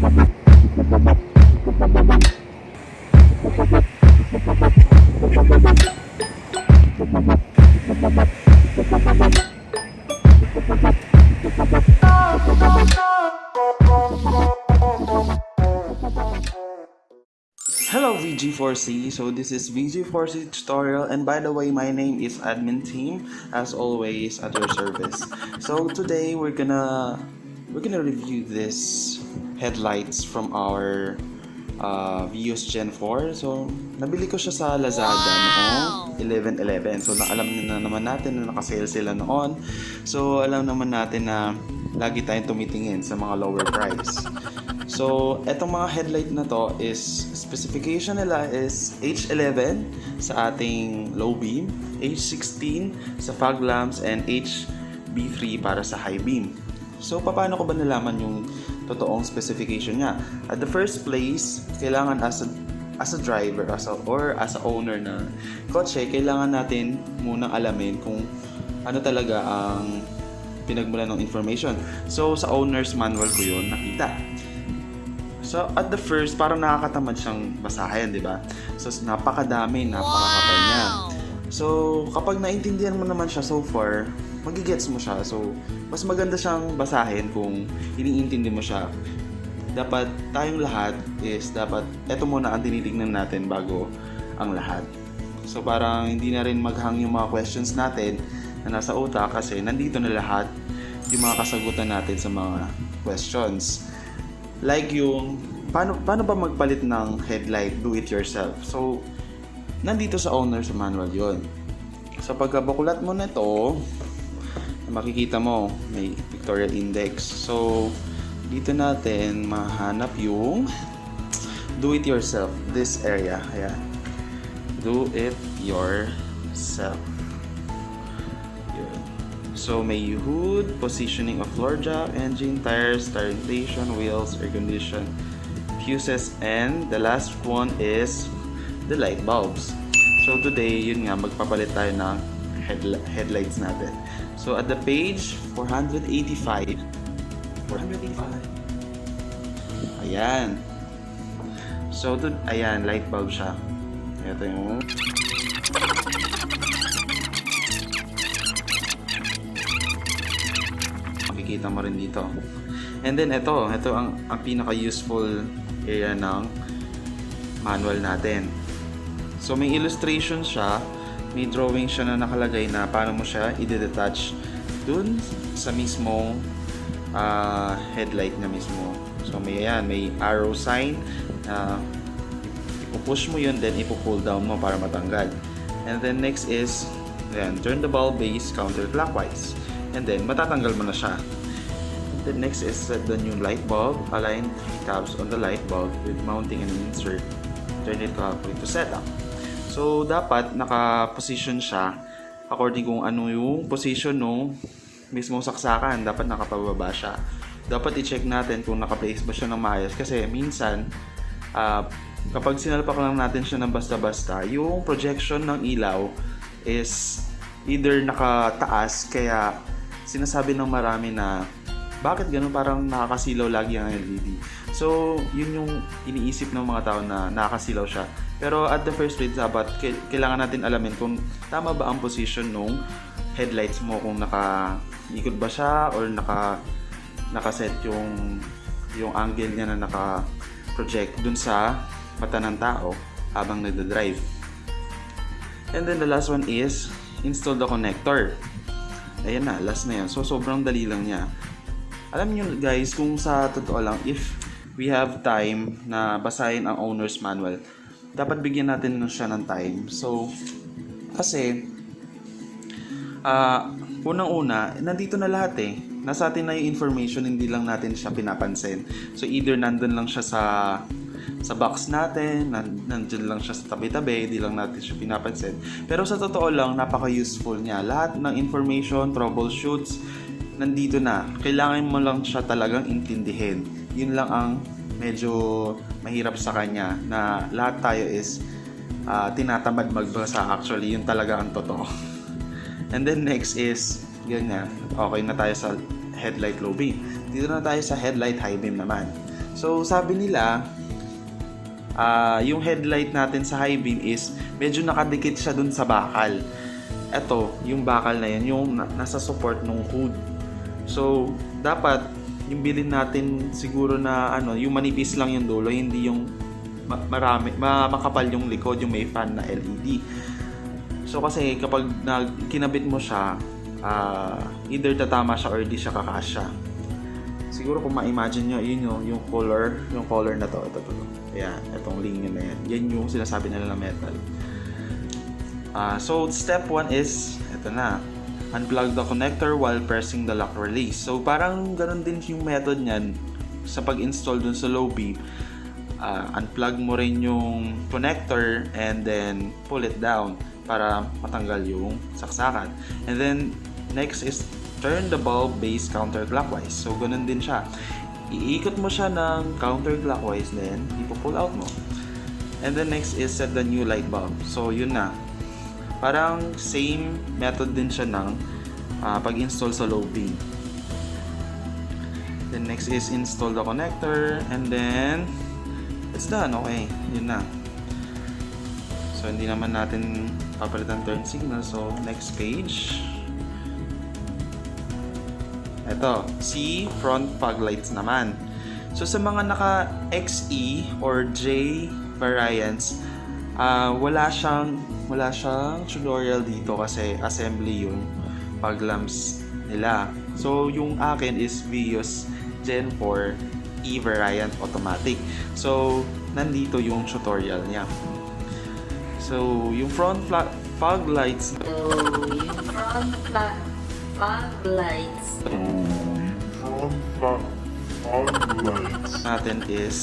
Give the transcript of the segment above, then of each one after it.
Hello VG4C, so this is VG4C tutorial, and by the way, my name is admin team, as always at your service. So today we're gonna review this headlights from our Vios Gen 4. So nabili ko siya sa Lazada noong 11/11. So alam na naman natin na nakasale sila noon. So alam naman natin na lagi tayong tumitingin sa mga lower price. So, etong mga headlight na to is, specification nila is H11 sa ating low beam, H16 sa fog lamps, and HB3 para sa high beam. So, paano ko ba nalaman yung totoong specification niya? At the first place, kailangan as a driver or as a owner ng kotse, kailangan natin munang alamin kung ano talaga ang pinagmulan ng information. So, sa owner's manual ko yun nakita. So, at the first, parang nakakatamad siyang basahin, di ba? So, napakadami, napakakapal niya. So, kapag naintindihan mo naman siya so far, magigets mo siya. So, mas maganda siyang basahin kung iniintindi mo siya. Dapat tayong lahat dapat eto muna ang tinitignan natin bago ang lahat. So, parang hindi na rin maghang yung mga questions natin na nasa utak kasi nandito na lahat yung mga kasagutan natin sa mga questions. Like yung, paano ba magpalit ng headlight do it yourself? So, nandito sa owner's manual yon. So, pagkabakulat mo na ito, makikita mo, may pictorial index. So, dito natin mahanap yung do it yourself, this area. Ayan. Do it yourself. So, may hood, positioning of floor jack, engine, tires, tire inflation, wheels, air condition, fuses, and the last one is the light bulbs. So, today, yun nga, magpapalit tayo ng headlights natin. So, at the page 485. Ayan. So, ayan, light bulb siya. Ito yung makikita mo rin dito. And then ito ang pinaka-useful area ng manual natin. So may illustration siya, may drawing siya na nakalagay na paano mo siya i-detach dun sa mismong headlight na mismo. So may arrow sign, ipupush mo yun, then ipupull down mo para matanggal. And then next is turn the bulb base counterclockwise. And then, matatanggal mo na siya. The next is set the new light bulb. Align 3 tabs on the light bulb with mounting and insert. Turn it to setup. So, dapat naka-position siya according kung ano yung position ng mismong saksakan. Dapat nakapababa siya. Dapat i-check natin kung naka-place ba siya ng maayos. Kasi minsan, kapag sinalpak lang natin siya ng basta-basta, yung projection ng ilaw is either nakataas, kaya sinasabi ng marami na bakit ganun, parang nakakasilaw lagi ang LED. So, yun yung iniisip ng mga tao na nakakasilaw siya. Pero at the first place, dapat kailangan natin alamin kung tama ba ang position ng headlights mo, kung naka-ikot ba siya or nakaset yung angle niya na naka-project dun sa mata ng tao habang nagda-drive. And then the last one is install the connector. Ayan na, last na yan. So, sobrang dali lang niya. Alam niyo guys, kung sa totoo lang, if we have time na basahin ang owner's manual, dapat bigyan natin siya ng time. So, kasi, unang-una, nandito na lahat eh. Nasa atin na yung information, hindi lang natin siya pinapansin. So, either nandun lang siya sa box natin, nandun lang siya sa tabi-tabi, hindi lang natin siya pinapansin. Pero sa totoo lang, napaka-useful niya. Lahat ng information, troubleshoots, nandito na. Kailangan mo lang siya talagang intindihin. Yun lang ang medyo mahirap sa kanya, na lahat tayo is tinatamad magbasa. Actually, yun talaga ang totoo. And then next is, ganyan, okay na tayo sa headlight low beam. Dito na tayo sa headlight high beam naman. So sabi nila, yung headlight natin sa high beam is medyo nakadikit siya dun sa bakal. Ito, yung bakal na yan, yung nasa support ng hood. So, dapat yung bilhin natin siguro na yung manipis lang yung dulo, hindi yung makapal yung likod, yung may fan na LED. So kasi kapag kinabit mo siya, either tatama siya or di siya kakasya. Siguro kung ma-imagine nyo, yun yung color na to. Ayan, itong linya na yan. Yan yung sinasabi nila na metal. So, step 1 is, ito na. Unplug the connector while pressing the lock release. So, parang ganun din yung method niyan sa pag-install dun sa low beam. Unplug mo rin yung connector and then pull it down para matanggal yung saksakan. And then, next is turn the bulb base counterclockwise. So, ganun din siya. Iikot mo siya ng counterclockwise, then ipo-pull out mo. And then next is set the new light bulb. So, yun na. Parang same method din siya ng pag-install sa low beam. Then next is install the connector and then it's done. Okay, yun na. So, hindi naman natin papalitan turn signal. So, next page. Ito, C front fog lights naman. So sa mga naka XE or J variants, wala siyang tutorial dito kasi assembly yung fog lamps nila. So yung akin is Vios Gen 4 E variant automatic. So nandito yung tutorial niya. So yung front fog lights. Fog lights natin is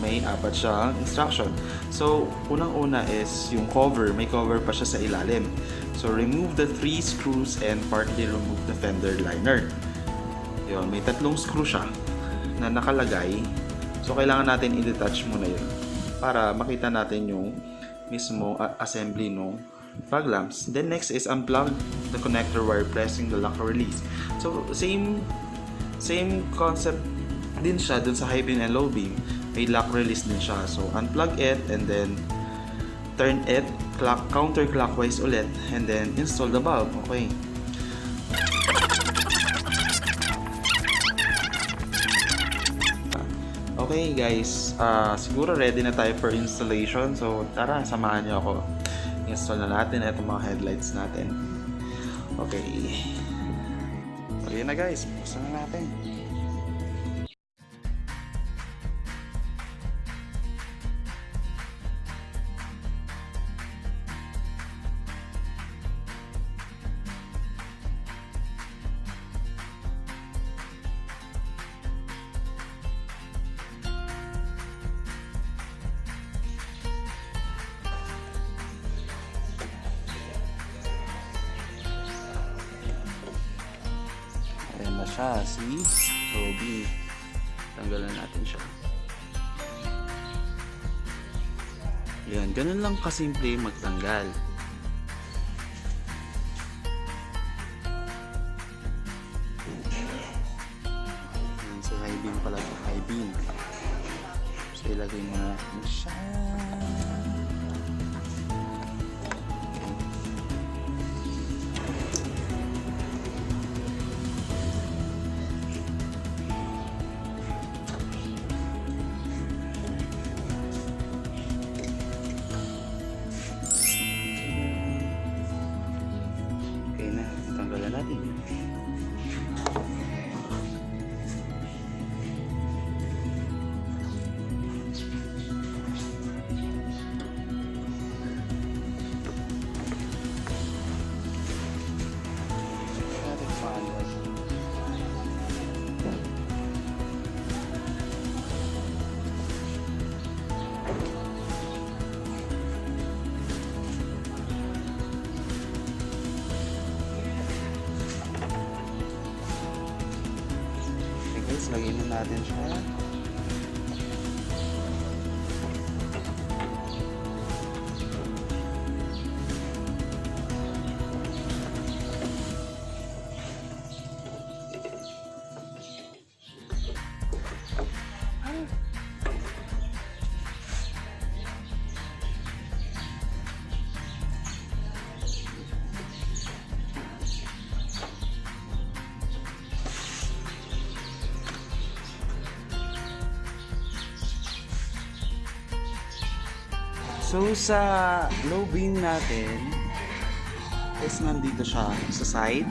may apat siyang instruction. So, unang-una is yung cover. May cover pa siya sa ilalim. So, remove the 3 screws and partly remove the fender liner. Yun, may 3 screw siya na nakalagay. So, kailangan natin i-detach muna yun para makita natin yung mismo assembly ng fog lamps. Then next is unplug the connector while pressing the lock release. So same concept din siya dun sa high beam and low beam. May lock release din siya. So unplug it and then turn it counterclockwise ulit and then install the bulb. Okay. Okay guys, siguro ready na tayo for installation. So tara, samahan niyo ako. Install na natin itong mga headlights natin. Okay. So yun na guys, buksan na natin. Ayan na siya, see? Roby. Tanggalan natin siya. Ayan, ganun lang kasimple magtanggal. Ayan, so high beam pala ito, high beam. So ilagay mo natin siya. Tanggalan natin. Lagyan na natin siya. So sa low beam natin is nandito siya sa side.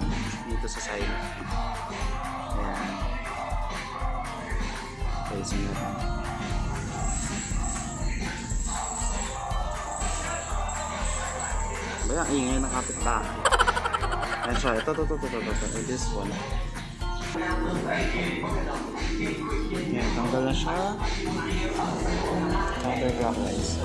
Dito sa side. Ayan. Okay, so natin. Kaya ingay ng kapitbahay. Ayan siya. Ito. This one. Ayan, tanggal na siya. Counterclockwise.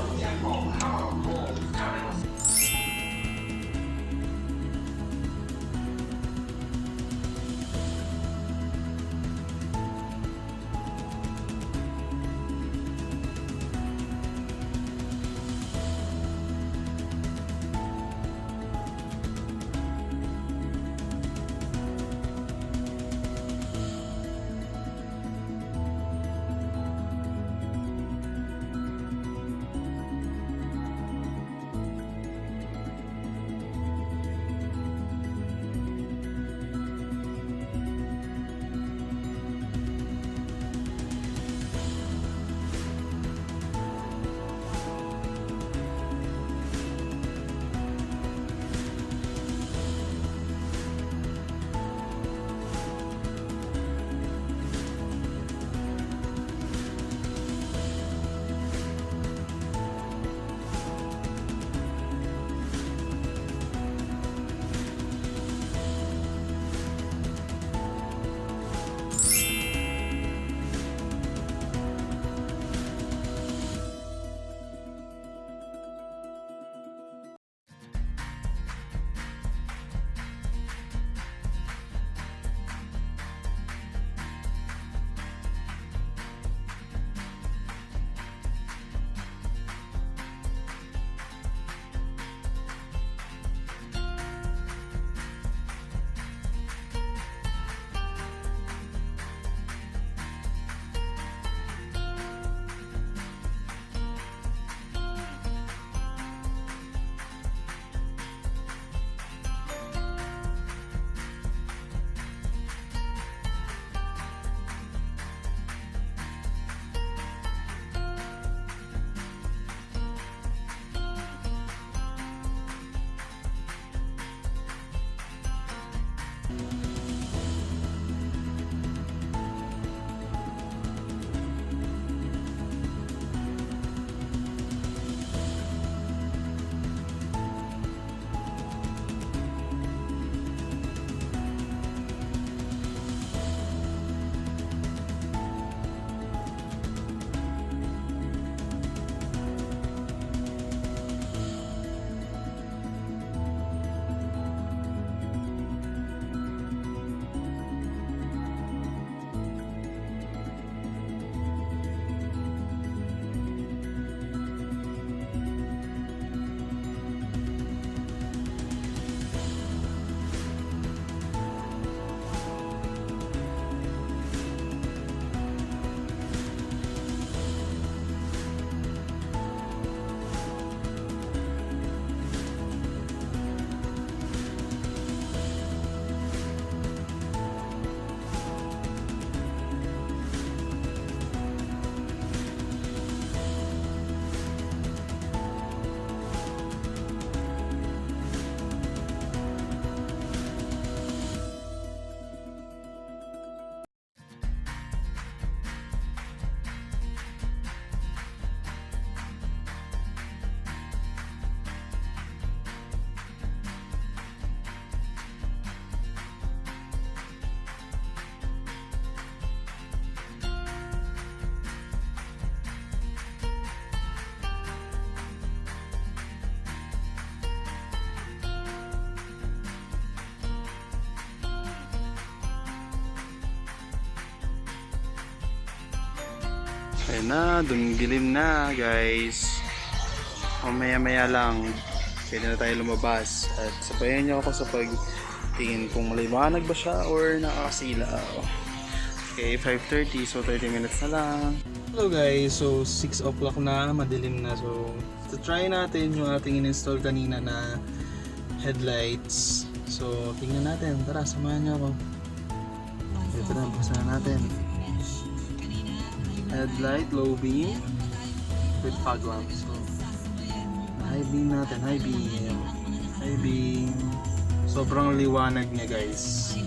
Ayan na, dumidilim na guys. Mamaya-maya lang pwede na tayo lumabas. At sabayan niyo ako sa pagtingin kung maliwanag ba siya or nakakasilaw. Okay, 5:30, so 30 minutes na lang. Hello guys, so 6 o'clock na, madilim na. So try natin yung ating in-install kanina na headlights. So tingnan natin, tara samahan niyo ako. Ito na, buksan na natin. Headlight, low beam with fog lamp. So high beam natin, high beam. High beam. Sobrang liwanag niya guys.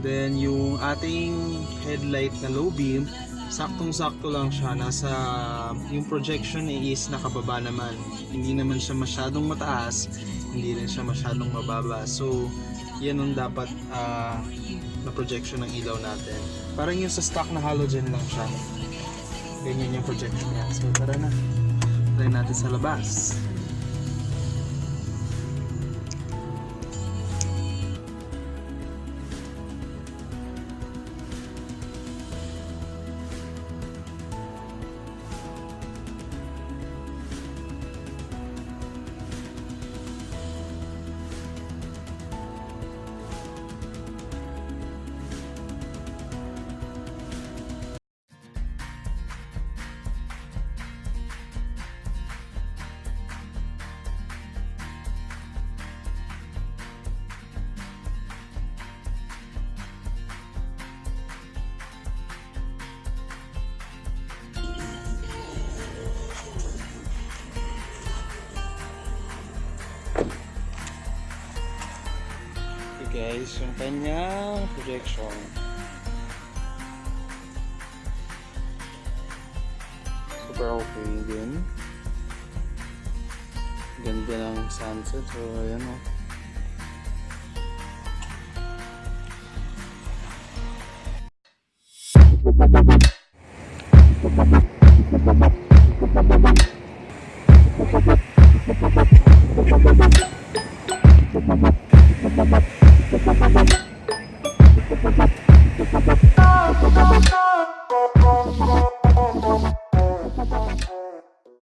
Then yung ating headlight na low beam, saktong-sakto lang siya. Nasa, yung projection is nakababa naman. Hindi naman siya masyadong mataas, hindi rin siya masyadong mababa. So, yan ang dapat na projection ng ilaw natin. Parang yung sa stock na halogen lang siya. Ganyan yung projection niya. So, tara na. Try natin sa labas. Guys, yung kanyang projection. Super okay din. Ganda ng sunset. So, ayan o.